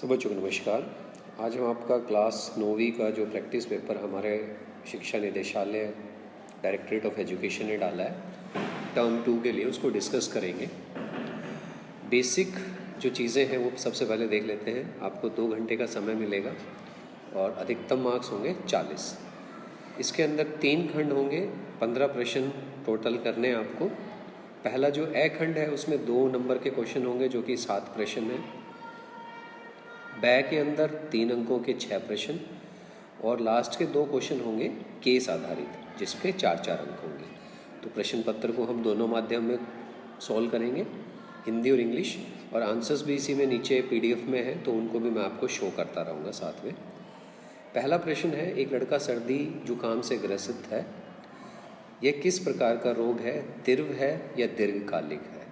सब बच्चों को नमस्कार। आज हम आपका क्लास 9वीं का जो प्रैक्टिस पेपर हमारे शिक्षा निदेशालय डायरेक्टरेट ऑफ एजुकेशन ने डाला है टर्म 2 के लिए, उसको डिस्कस करेंगे। बेसिक जो चीज़ें हैं वो सबसे पहले देख लेते हैं। आपको 2 घंटे का समय मिलेगा और अधिकतम मार्क्स होंगे 40। इसके अंदर 3 खंड होंगे, 15 प्रश्न टोटल करने हैं आपको। पहला जो ए खंड है उसमें 2 नंबर के क्वेश्चन होंगे जो कि 7 प्रश्न हैं। बै के अंदर 3 अंकों के 6 प्रश्न और लास्ट के 2 क्वेश्चन होंगे केस आधारित जिसके 4-4 अंक होंगे। तो प्रश्न पत्र को हम दोनों माध्यम में सॉल्व करेंगे, हिंदी और इंग्लिश, और आंसर्स भी इसी में नीचे PDF में है तो उनको भी मैं आपको शो करता रहूँगा साथ में। पहला प्रश्न है, एक लड़का सर्दी जुकाम से ग्रसित है, यह किस प्रकार का रोग है? तीव्र है या दीर्घकालिक है?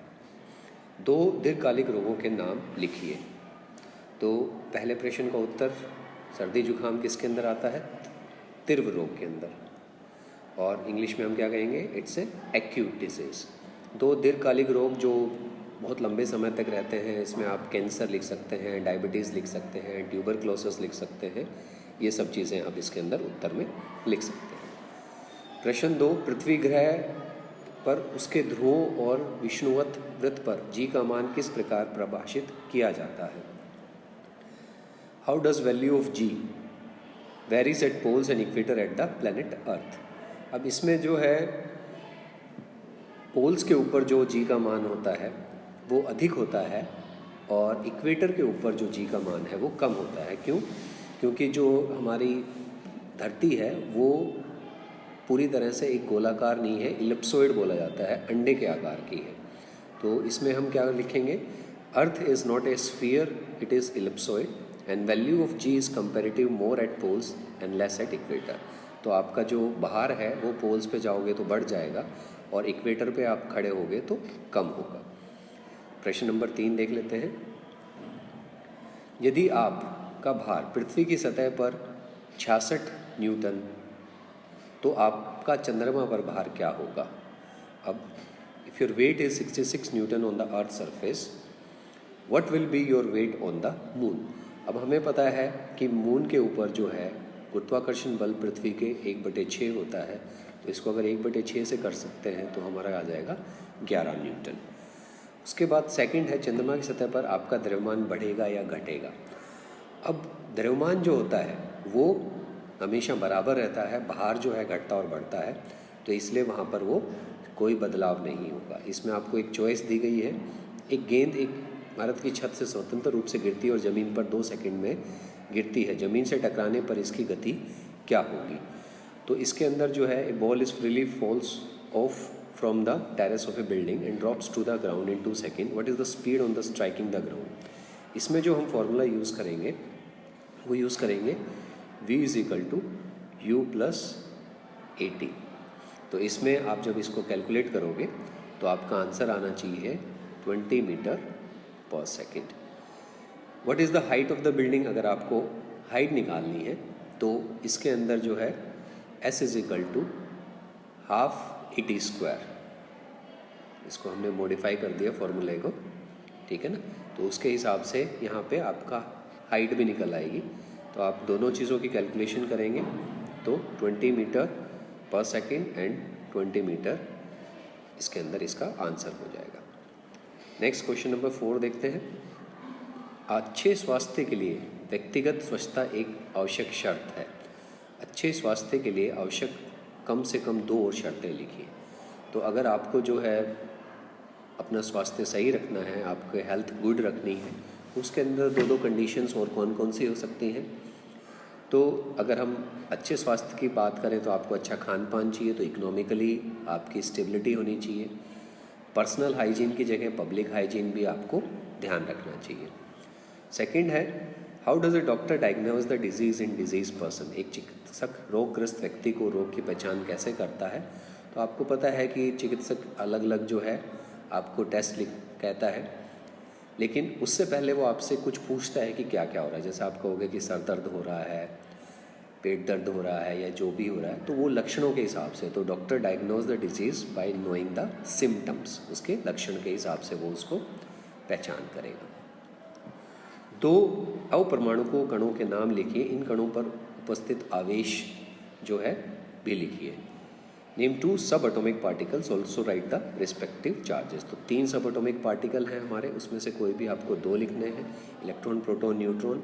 2 दीर्घकालिक रोगों के नाम लिखिए। तो पहले प्रश्न का उत्तर, सर्दी जुकाम किसके अंदर आता है? तीव्र रोग के अंदर, और इंग्लिश में हम क्या कहेंगे? It's a acute disease. 2 दीर्घकालिक रोग जो बहुत लंबे समय तक रहते हैं, इसमें आप कैंसर लिख सकते हैं, डायबिटीज़ लिख सकते हैं, ट्यूबरक्लोसिस लिख सकते हैं, ये सब चीज़ें आप इसके अंदर उत्तर में लिख सकते हैं। प्रश्न 2, पृथ्वी ग्रह पर उसके ध्रुवों और विषुवत वृत्त पर जी का मान किस प्रकार परिभाषित किया जाता है? How does value of G varies at poles and equator at the planet Earth? अब इसमें जो है पोल्स के ऊपर जो जी का मान होता है वो अधिक होता है और इक्वेटर के ऊपर जो जी का मान है वो कम होता है। क्यों? क्योंकि जो हमारी धरती है वो पूरी तरह से एक गोलाकार नहीं है, इलिप्सोइड बोला जाता है, अंडे के आकार की है। तो इसमें हम क्या लिखेंगे? Earth is not a sphere, it is ellipsoid and value of G is comparative more at poles and less at equator. तो आपका जो बाहर है वो पोल्स पे जाओगे तो बढ़ जाएगा और इक्वेटर पे आप खड़े होगे तो कम होगा। प्रश्न नंबर 3 देख लेते हैं। यदि आपका भार पृथ्वी की सतह पर 66 न्यूटन तो आपका चंद्रमा पर भार क्या होगा? अब if your weight is 66 Newton on the earth surface, what will be your weight on the moon? अब हमें पता है कि मून के ऊपर जो है गुरुत्वाकर्षण बल पृथ्वी के 1/6 होता है, तो इसको अगर 1/6 से कर सकते हैं तो हमारा आ जाएगा 11 न्यूटन। उसके बाद सेकंड है, चंद्रमा की सतह पर आपका द्रव्यमान बढ़ेगा या घटेगा? अब द्रव्यमान जो होता है वो हमेशा बराबर रहता है, भार जो है घटता और बढ़ता है, तो इसलिए वहाँ पर वो कोई बदलाव नहीं होगा। इसमें आपको एक चॉइस दी गई है, एक गेंद एक इमारत की छत से स्वतंत्र रूप से गिरती है और ज़मीन पर 2 सेकंड में गिरती है, ज़मीन से टकराने पर इसकी गति क्या होगी? तो इसके अंदर जो है, a ball is freely falls off from the terrace of a building and drops to the ground in 2 second, what is the speed on the striking the ground? इसमें जो हम फॉर्मूला यूज़ करेंगे वो यूज़ करेंगे v is equal to u plus AT। तो इसमें आप जब इसको कैलकुलेट करोगे तो आपका आंसर आना चाहिए 20 मीटर पर second. What is the height of the building? अगर आपको हाइट निकालनी है तो इसके अंदर जो है s is equal to half AT²। इसको हमने मॉडिफाई कर दिया फॉर्मूले को, ठीक है ना? तो उसके हिसाब से यहाँ पे आपका हाइट भी निकल आएगी। तो आप दोनों चीज़ों की कैलकुलेशन करेंगे तो 20 मीटर पर सेकेंड एंड 20 मीटर इसके अंदर इसका आंसर हो जाएगा। नेक्स्ट क्वेश्चन नंबर 4 देखते हैं। अच्छे स्वास्थ्य के लिए व्यक्तिगत स्वच्छता एक आवश्यक शर्त है। अच्छे स्वास्थ्य के लिए आवश्यक कम से कम 2 और शर्तें लिखिए। तो अगर आपको जो है अपना स्वास्थ्य सही रखना है, आपको हेल्थ गुड रखनी है, उसके अंदर 2 कंडीशंस और कौन कौन सी हो सकती हैं? तो अगर हम अच्छे स्वास्थ्य की बात करें तो आपको अच्छा खान पान चाहिए, तो इकोनॉमिकली आपकी स्टेबिलिटी होनी चाहिए। पर्सनल हाइजीन की जगह पब्लिक हाइजीन भी आपको ध्यान रखना चाहिए। सेकंड है, how does a doctor diagnose the disease in disease person? एक चिकित्सक रोगग्रस्त व्यक्ति को रोग की पहचान कैसे करता है? तो आपको पता है कि चिकित्सक अलग अलग जो है आपको टेस्ट कहता है, लेकिन उससे पहले वो आपसे कुछ पूछता है कि क्या क्या हो रहा है। जैसे आप कहोगे कि सर दर्द हो रहा है, पेट दर्द हो रहा है या जो भी हो रहा है, तो वो लक्षणों के हिसाब से, तो doctor diagnose the disease bye knowing the symptoms, उसके लक्षण के हिसाब से वो उसको पहचान करेगा। तो अपरमाणुकों कणों के नाम लिखिए, इन कणों पर उपस्थित आवेश जो है भी लिखिए। नेम 2 सब atomic particles, also write the respective charges. तो 3 सब एटॉमिक पार्टिकल हैं हमारे, उसमें से कोई भी आपको 2 लिखने हैं, इलेक्ट्रॉन, प्रोटॉन, न्यूट्रॉन।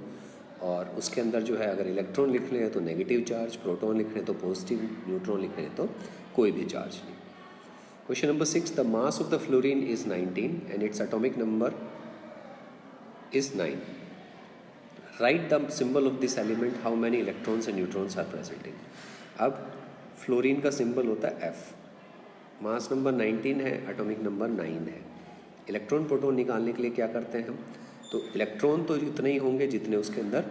और उसके अंदर जो है अगर इलेक्ट्रॉन लिखने हैं तो नेगेटिव चार्ज, प्रोटॉन लिखने हैं तो पॉजिटिव, न्यूट्रॉन लिखने हैं तो कोई भी चार्ज नहीं। Question number 6, the mass of the fluorine is 19 and its atomic number is 9. Write the symbol of this element, how many electrons and neutrons are present in. अब फ्लोरीन का symbol होता है F, मास नंबर 19 है, atomic number 9 है। Electron proton निकालने के लिए क्या करते हैं हम, तो इलेक्ट्रॉन तो इतने ही होंगे जितने उसके अंदर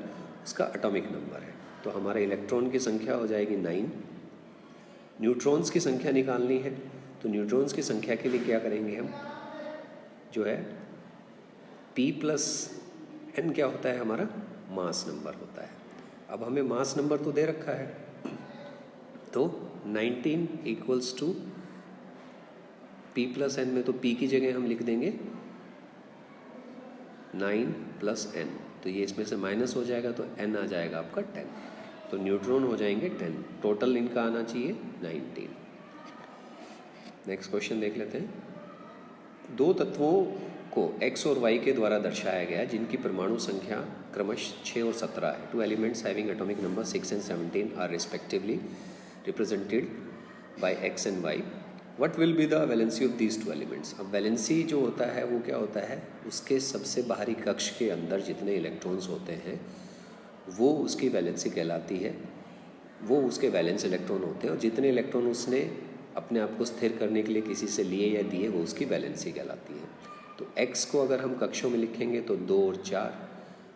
उसका एटॉमिक नंबर है। तो हमारे इलेक्ट्रॉन की संख्या हो जाएगी 9। न्यूट्रॉन्स की संख्या निकालनी है, तो न्यूट्रॉन्स की संख्या के लिए क्या करेंगे हम, जो है P प्लस एन क्या होता है, हमारा मास नंबर होता है। अब हमें मास नंबर तो दे रखा है, तो 19 equals to P plus N में तो P की जगह हम लिख देंगे 9 प्लस एन, तो ये इसमें से माइनस हो जाएगा तो n आ जाएगा आपका 10, तो न्यूट्रॉन हो जाएंगे 10। टोटल इनका आना चाहिए 19। नेक्स्ट क्वेश्चन देख लेते हैं। 2 तत्वों को x और y के द्वारा दर्शाया गया जिनकी परमाणु संख्या क्रमशः 6 और 17 है। 2 elements having atomic number 6 and 17 are respectively represented by x and y। What will be the valency of these 2 elements. अब वैलेंसी जो होता है वो क्या होता है, उसके सबसे बाहरी कक्ष के अंदर जितने इलेक्ट्रॉन्स होते हैं वो उसकी वैलेंसी कहलाती है, वो उसके वैलेंस इलेक्ट्रॉन होते हैं, और जितने इलेक्ट्रॉन उसने अपने आप को स्थिर करने के लिए किसी से लिए या दिए वो उसकी वैलेंसी कहलाती है। तो x को अगर हम कक्षों में लिखेंगे तो 2 और 4,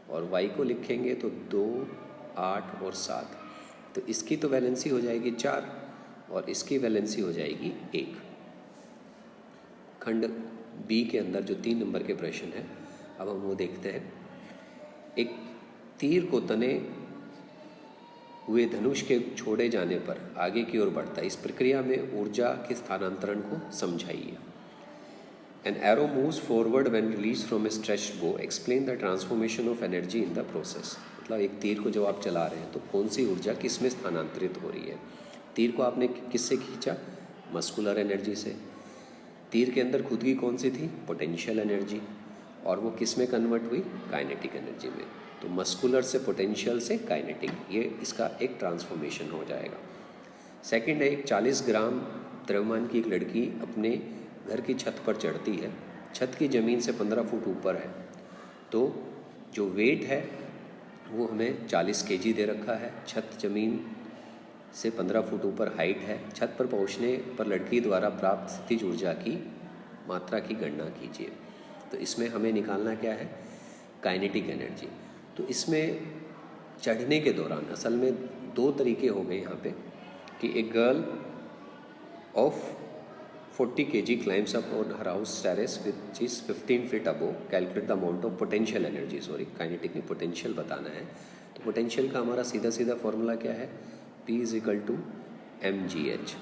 और y को लिखेंगे तो 2, 8 और 7। तो इसकी तो वैलेंसी हो जाएगी 4 और इसकी वैलेंसी हो जाएगी 1। खंड बी के अंदर जो 3 नंबर के प्रश्न है, अब हम वो देखते हैं। एक तीर को तने हुए धनुष के छोड़े जाने पर आगे की ओर बढ़ता है, इस प्रक्रिया में ऊर्जा के स्थानांतरण को समझाइए। An arrow moves forward when released from a stretched bow. Explain the transformation of energy in the process. मतलब एक तीर को जब आप चला रहे हैं तो कौन सी ऊर्जा किस में स्थानांतरित हो रही है। तीर को आपने किससे खींचा, मस्कुलर एनर्जी से। तीर के अंदर खुद की कौन सी थी, पोटेंशियल एनर्जी, और वो किस में कन्वर्ट हुई, काइनेटिक एनर्जी में। तो मस्कुलर से पोटेंशियल से काइनेटिक, ये इसका एक ट्रांसफॉर्मेशन हो जाएगा। सेकंड है, एक 40 ग्राम द्रव्यमान की एक लड़की अपने घर की छत पर चढ़ती है। छत की ज़मीन से 15 फुट ऊपर है, तो जो वेट है वो हमें 40 kg दे रखा है। छत ज़मीन से 15 फुट ऊपर हाइट है। छत पर पहुंचने पर लड़की द्वारा प्राप्त स्थितिज ऊर्जा की मात्रा की गणना कीजिए। तो इसमें हमें निकालना क्या है, काइनेटिक एनर्जी। तो इसमें चढ़ने के दौरान असल में 2 तरीके हो गए यहाँ पे कि एक girl of 40 kg climbs up on her house terrace which is 15 feet above. Calculate the amount of potential energy. Sorry, kinetic नहीं, पोटेंशियल बताना है। तो पोटेंशियल का हमारा सीधा सीधा फॉर्मूला क्या है, P = mgh।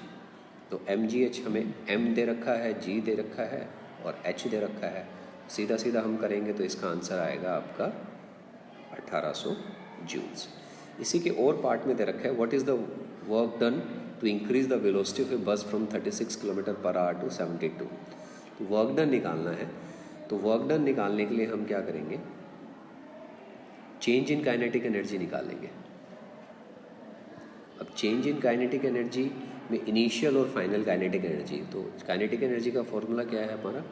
तो mgh हमें m दे रखा है, g दे रखा है और h दे रखा है। सीधा सीधा हम करेंगे तो इसका आंसर आएगा आपका 1800 जूल्स। इसी के और पार्ट में दे रखा है, what is the work done to increase the velocity of a bus from 36 km/h to 72। तो वर्क डन निकालना है। तो वर्क डन निकालने के लिए हम क्या करेंगे, चेंज इन काइनेटिक एनर्जी निकालेंगे। अब चेंज इन काइनेटिक एनर्जी में इनिशियल और फाइनल काइनेटिक एनर्जी, तो काइनेटिक एनर्जी का फॉर्मूला क्या है हमारा,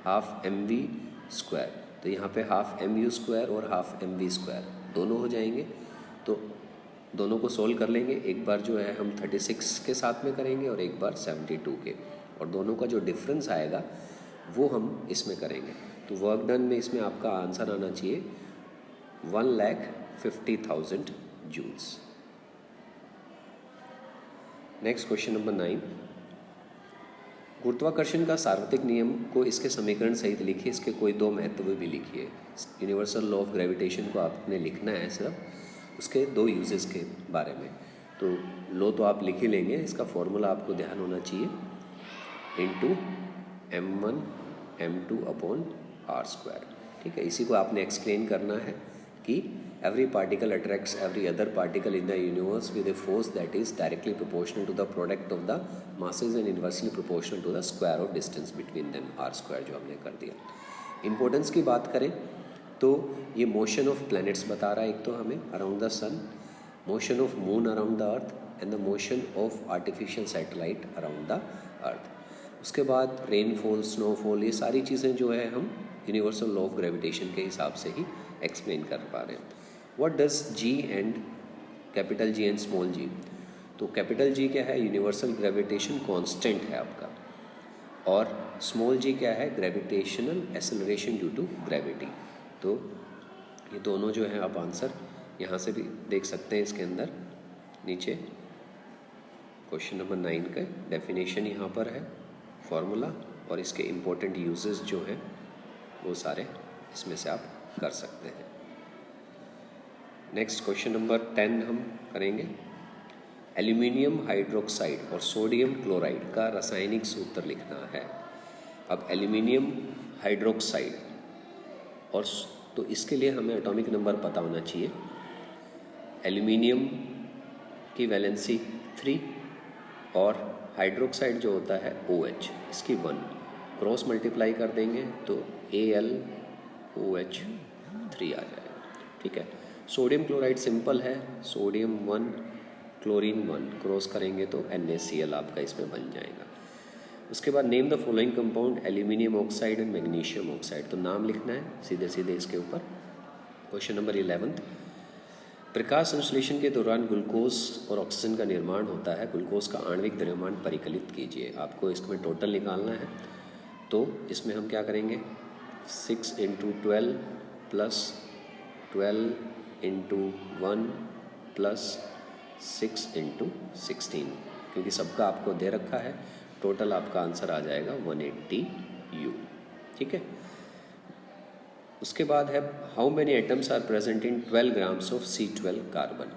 ½ mv²। तो यहाँ पे ½ mu² और ½ mv² दोनों हो जाएंगे। तो दोनों को सोल्व कर लेंगे, एक बार जो है हम 36 के साथ में करेंगे और एक बार 72 के, और दोनों का जो डिफरेंस आएगा वो हम इसमें करेंगे। तो वर्क डन में इसमें आपका आंसर आना चाहिए 1,50,000 जूल्स। नेक्स्ट क्वेश्चन नंबर 9, गुरुत्वाकर्षण का सार्वत्रिक नियम को इसके समीकरण सहित लिखिए, इसके कोई 2 महत्व भी लिखिए। यूनिवर्सल लॉ ऑफ ग्रेविटेशन को आपने लिखना है, सिर्फ उसके 2 यूजेस के बारे में। तो लो तो आप लिख ही लेंगे, इसका फॉर्मूला आपको ध्यान होना चाहिए, m1 m2 अपॉन r²। ठीक है, इसी को आपने एक्सप्लेन करना है कि every particle attracts every other particle in the universe with a force that is directly proportional to the product of the masses and inversely proportional to the square of distance between them, r square जो हमने कर दिया। Importance की बात करें तो ये motion of planets बता रहा है एक तो हमें around the sun, motion of moon around the earth and the motion of artificial satellite around the earth. उसके बाद रेनफॉल, स्नोफॉल, ये सारी चीज़ें जो है हम यूनिवर्सल लॉ ऑफ ग्रेविटेशन के हिसाब से ही एक्सप्लेन कर पा रहे हैं। What does G and capital G and small G? तो कैपिटल जी क्या है? यूनिवर्सल ग्रेविटेशन कांस्टेंट है आपका, और स्मॉल जी क्या है? Gravitational acceleration due to gravity. तो ये दोनों जो है आप आंसर यहाँ से भी देख सकते हैं, इसके अंदर नीचे क्वेश्चन नंबर 9 का डेफिनेशन यहाँ पर है, फॉर्मूला, और इसके इम्पोर्टेंट यूजेस जो हैं वो सारे इसमें से आप कर सकते हैं। नेक्स्ट क्वेश्चन नंबर 10 हम करेंगे। एल्यूमिनियम हाइड्रोक्साइड और सोडियम क्लोराइड का रासायनिक सूत्र लिखना है। अब एल्यूमिनियम हाइड्रोक्साइड और तो इसके लिए हमें एटॉमिक नंबर पता होना चाहिए। एल्यूमिनियम की वैलेंसी 3 और हाइड्रोक्साइड जो होता है OH, इसकी 1, क्रॉस मल्टीप्लाई कर देंगे तो AlOH3 आ जाएगा। ठीक है। सोडियम क्लोराइड सिंपल है, सोडियम 1 क्लोरीन 1, क्रॉस करेंगे तो NaCl आपका इसमें बन जाएगा। उसके बाद name the following compound aluminium oxide and magnesium oxide, तो नाम लिखना है सीधे सीधे इसके ऊपर। क्वेश्चन नंबर 11, प्रकाश संश्लेषण के दौरान ग्लूकोज और ऑक्सीजन का निर्माण होता है, ग्लूकोज का आणविक द्रव्यमान परिकलित कीजिए। आपको इसमें टोटल निकालना है, तो इसमें हम क्या करेंगे, 6 × 12 + 12 × 1 + 6 × 16, क्योंकि सबका आपको दे रखा है, टोटल आपका आंसर आ जाएगा 180U। ठीक है। उसके बाद है how many atoms are present in 12 grams of C12 carbon.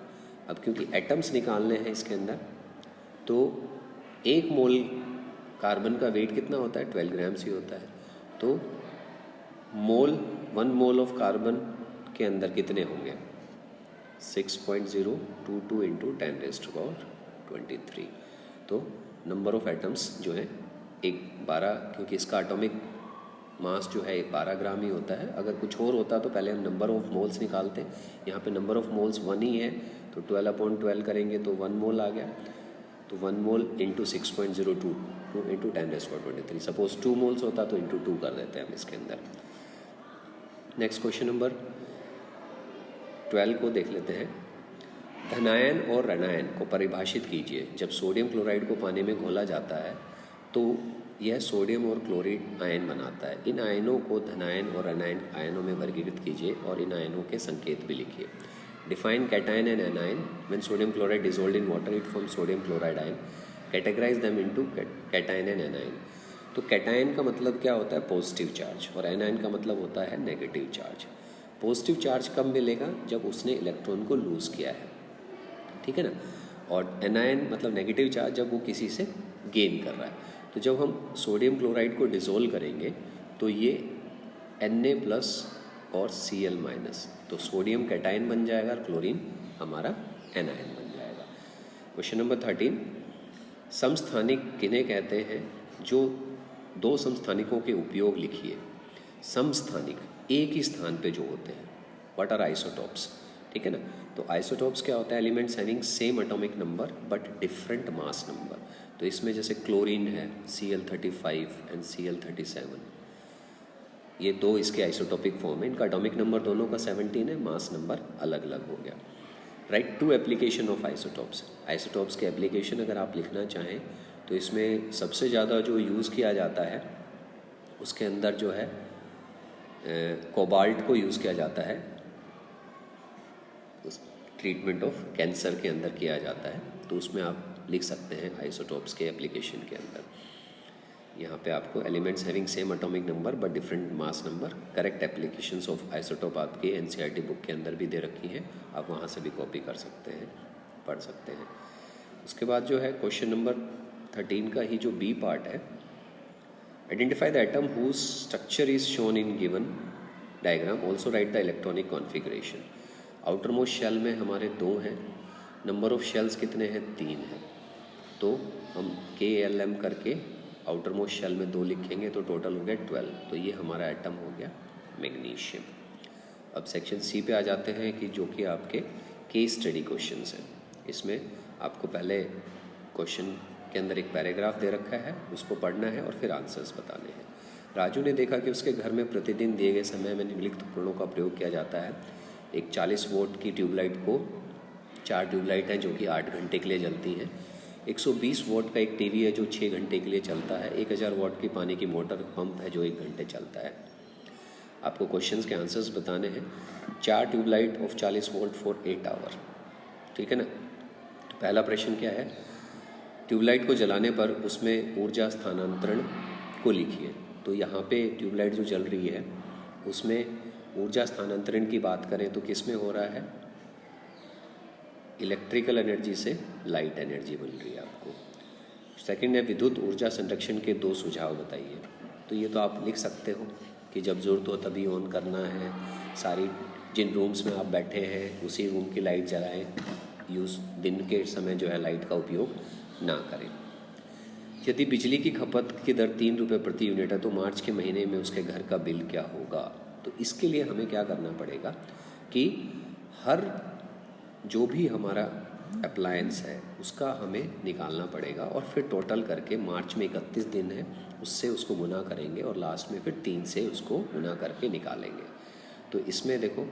अब क्योंकि एटम्स निकालने हैं इसके अंदर, तो 1 मोल कार्बन का वेट कितना होता है? 12 ग्राम्स ही होता है। तो 1 मोल ऑफ कार्बन के अंदर कितने होंगे? 6.022 × 10⁻23। तो नंबर ऑफ एटम्स जो है 12, क्योंकि इसका एटॉमिक मास जो है 12 ग्राम ही होता है। अगर कुछ और होता तो पहले हम नंबर ऑफ मोल्स निकालते, यहाँ पे नंबर ऑफ मोल्स 1 ही है, तो 12/12 करेंगे तो 1 मोल आ गया। तो 1 मोल × 6.022 × 10⁻23। सपोज 2 मोल्स होता तो × 2 कर देते हैं हम इसके अंदर। नेक्स्ट क्वेश्चन नंबर 12 को देख लेते हैं। धनायन और ऋणायन को परिभाषित कीजिए। जब सोडियम क्लोराइड को पानी में घोला जाता है तो यह सोडियम और क्लोरीन आयन बनाता है। इन आयनों को धनायन और ऋणायन आयनों में वर्गीकृत कीजिए और इन आयनों के संकेत भी लिखिए। Define cation and anion. When sodium chloride dissolved in water it form sodium chloride ion. Categorize them into cation and anion. तो कैटायन का मतलब क्या होता है? पॉजिटिव चार्ज, और एनायन का मतलब होता है नेगेटिव चार्ज। पॉजिटिव चार्ज कब मिलेगा? जब उसने इलेक्ट्रॉन को लूज किया है, ठीक है ना। और एनायन मतलब नेगेटिव चार्ज जब वो किसी से गेन कर रहा है। तो जब हम सोडियम क्लोराइड को डिसॉल्व करेंगे तो ये Na+ और Cl-, तो सोडियम कैटायन बन जाएगा और क्लोरीन हमारा एनायन बन जाएगा। क्वेश्चन नंबर 13, समस्थानिक किन्हें कहते हैं? जो 2 समस्थानिकों के उपयोग लिखिए। समस्थानिक एक ही स्थान पे जो होते हैं। What are isotopes? ठीक है ना। तो आइसोटॉप्स क्या होता है? Elements having same atomic number but different mass number. तो इसमें जैसे क्लोरीन है Cl35 एंड Cl37, ये 2 इसके आइसोटॉपिक फॉर्म है। इनका एटॉमिक नंबर दोनों का 17 है, मास नंबर अलग अलग हो गया। Write to application of isotopes. Isotopes के एप्लीकेशन अगर आप लिखना चाहें तो इसमें सबसे ज़्यादा जो यूज़ किया जाता है उसके अंदर जो है कोबाल्ट को यूज़ किया जाता है, ट्रीटमेंट ऑफ कैंसर के अंदर किया जाता है। तो उसमें आप लिख सकते हैं आइसोटॉप्स के एप्लीकेशन के अंदर। यहाँ पे आपको elements having same atomic number but different mass number, correct applications of isotope आपकी NCERT बुक के अंदर भी दे रखी है, आप वहाँ से भी कॉपी कर सकते हैं, पढ़ सकते हैं। उसके बाद जो है क्वेश्चन नंबर 13 का ही जो B पार्ट है, identify the atom whose structure is shown in given diagram, also write the electronic configuration. Outermost shell में हमारे 2 हैं, नंबर ऑफ शेल्स कितने हैं, 3 हैं, तो हम KLM करके आउटर मोस्ट शेल में 2 लिखेंगे तो टोटल हो गया 12। तो ये हमारा एटम हो गया मैग्नीशियम। अब सेक्शन सी पे आ जाते हैं कि जो कि आपके केस स्टडी क्वेश्चंस हैं। इसमें आपको पहले क्वेश्चन के अंदर एक पैराग्राफ दे रखा है, उसको पढ़ना है और फिर आंसर्स बताने हैं। राजू ने देखा कि उसके घर में प्रतिदिन दिए गए समय में निम्नलिखित उपकरणों का प्रयोग किया जाता है। एक 40 वोल्ट की ट्यूबलाइट को 4 ट्यूबलाइट हैं जो कि 8 घंटे के लिए जलती हैं। 120 वोल्ट का एक टीवी है जो 6 घंटे के लिए चलता है। 1000 वोल्ट की पानी की मोटर पंप है जो 1 घंटे चलता है। आपको क्वेश्चंस के आंसर्स बताने हैं। 4 tubelight of 40 volt for 8 hour, ठीक है ना। तो पहला प्रश्न क्या है, ट्यूबलाइट को जलाने पर उसमें ऊर्जा स्थानांतरण को लिखिए। तो यहाँ पे ट्यूबलाइट जो जल रही है उसमें ऊर्जा स्थानांतरण की बात करें तो किस में हो रहा है, इलेक्ट्रिकल एनर्जी से लाइट एनर्जी बन रही है आपको। सेकंड है विद्युत ऊर्जा संरक्षण के 2 सुझाव बताइए। तो ये तो आप लिख सकते हो कि जब ज़रूरत हो तभी ऑन करना है, सारी जिन रूम्स में आप बैठे हैं उसी रूम की लाइट जलाएं, दिन के समय जो है लाइट का उपयोग ना करें। यदि बिजली की खपत की दर 3 रुपये प्रति यूनिट है तो मार्च के महीने में उसके घर का बिल क्या होगा। तो इसके लिए हमें क्या करना पड़ेगा कि हर जो भी हमारा अप्लायंस है उसका हमें निकालना पड़ेगा और फिर टोटल करके मार्च में 31 दिन है उससे उसको गुना करेंगे और लास्ट में फिर 3 से उसको गुना करके निकालेंगे। तो इसमें देखो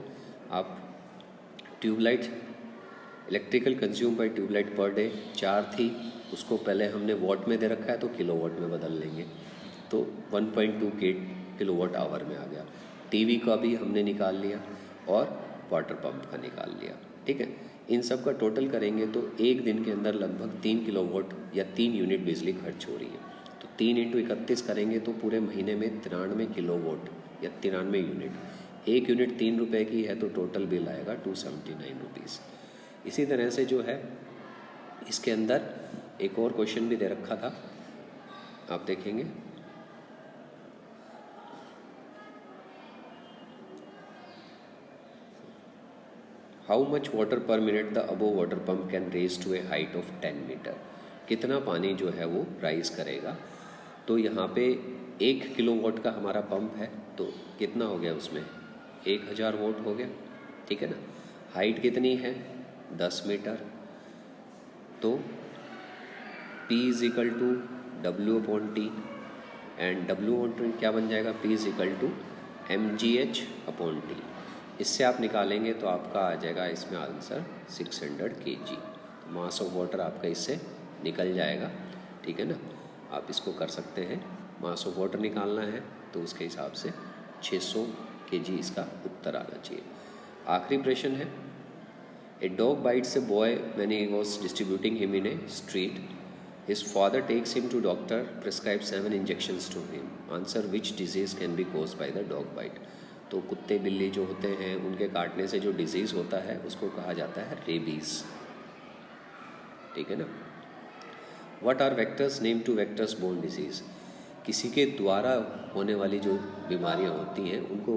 आप tubelight electrical consume by tubelight per day 4 थी, उसको पहले हमने वॉट में दे रखा है तो किलोवाट में बदल लेंगे तो 1.2 किलोवाट आवर में आ गया। टीवी का भी हमने निकाल लिया और वाटर पंप का निकाल लिया, ठीक है। इन सब का टोटल करेंगे तो एक दिन के अंदर लगभग 3 किलोवाट या 3 यूनिट बिजली खर्च हो रही है। तो 3 × 31 करेंगे तो पूरे महीने में 93 किलोवाट या 93 यूनिट। 1 यूनिट 3 रुपये की है तो टोटल बिल आएगा 279 रुपीज़। इसी तरह से जो है इसके अंदर एक और क्वेश्चन भी दे रखा था, आप देखेंगे how much water per minute the above water pump can raise to a height of 10 metre. कितना पानी जो है वो राइज करेगा। तो यहाँ पे 1 किलोवाट का हमारा पंप है तो कितना हो गया, उसमें 1000 वोट हो गया, ठीक है ना। हाइट कितनी है 10 मीटर, तो P = W/T एंड W/T क्या बन जाएगा, P = mgh/T। इससे आप निकालेंगे तो आपका आ जाएगा इसमें आंसर 600 kg। तो मास ऑफ वाटर आपका इससे निकल जाएगा, ठीक है ना। आप इसको कर सकते हैं, मास ऑफ वाटर निकालना है तो उसके हिसाब से 600 kg इसका उत्तर आना चाहिए। आखिरी प्रश्न है, a dog bytes a boy when he was distributing him in A street. His father takes him to doctor, prescribes 7 injections to him. Answer which disease can be caused by the dog bite। तो कुत्ते बिल्ली जो होते हैं उनके काटने से जो डिजीज़ होता है उसको कहा जाता है रेबीज़, ठीक है ना। What are vectors? Name 2 vectors borne disease। किसी के द्वारा होने वाली जो बीमारियां होती हैं उनको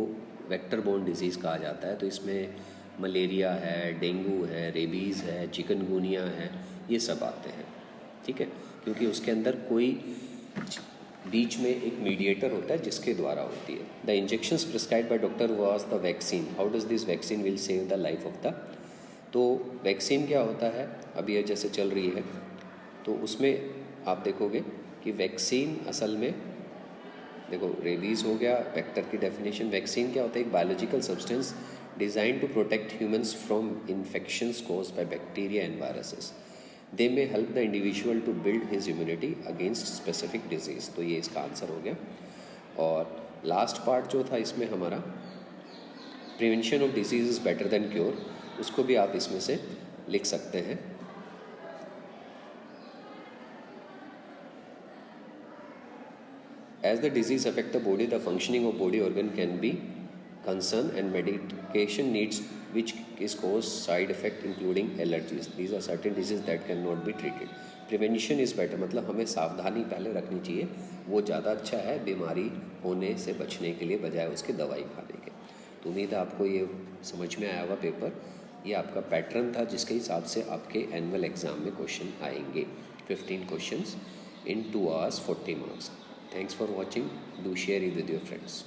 वेक्टर बोर्न डिजीज़ कहा जाता है। तो इसमें मलेरिया है, डेंगू है, रेबीज़ है, चिकनगुनिया है, ये सब आते हैं, ठीक है। क्योंकि उसके अंदर कोई बीच में एक मीडिएटर होता है जिसके द्वारा होती है। The injections prescribed by doctor was the vaccine. How does this vaccine will save the life of the. तो वैक्सीन क्या होता है, अभी ये जैसे चल रही है तो उसमें आप देखोगे कि वैक्सीन असल में देखो रेबीज़ हो गया, वेक्टर की डेफिनेशन। वैक्सीन क्या होता है, एक biological substance design to protect humans from infections caused by bacteria and viruses. They may help the individual to build his immunity against specific disease. तो ये इसका आंसर हो गया। और लास्ट पार्ट जो था इसमें हमारा prevention of disease is better than cure, उसको भी आप इसमें से लिख सकते हैं। As the disease affect the body, the functioning of body organ can be concerned and medication needs which is cause side effect including allergies. These are certain diseases that cannot be treated. Prevention is better, मतलब हमें सावधानी पहले रखनी चाहिए, वो ज़्यादा अच्छा है बीमारी होने से बचने के लिए बजाय उसके दवाई खाने के। तो उम्मीद है आपको ये समझ में आया होगा पेपर। ये आपका पैटर्न था जिसके हिसाब से आपके एनुअल एग्ज़ाम में क्वेश्चन आएंगे. 15 questions in 2 hours 40 marks. Thanks for watching. Do share it with your friends.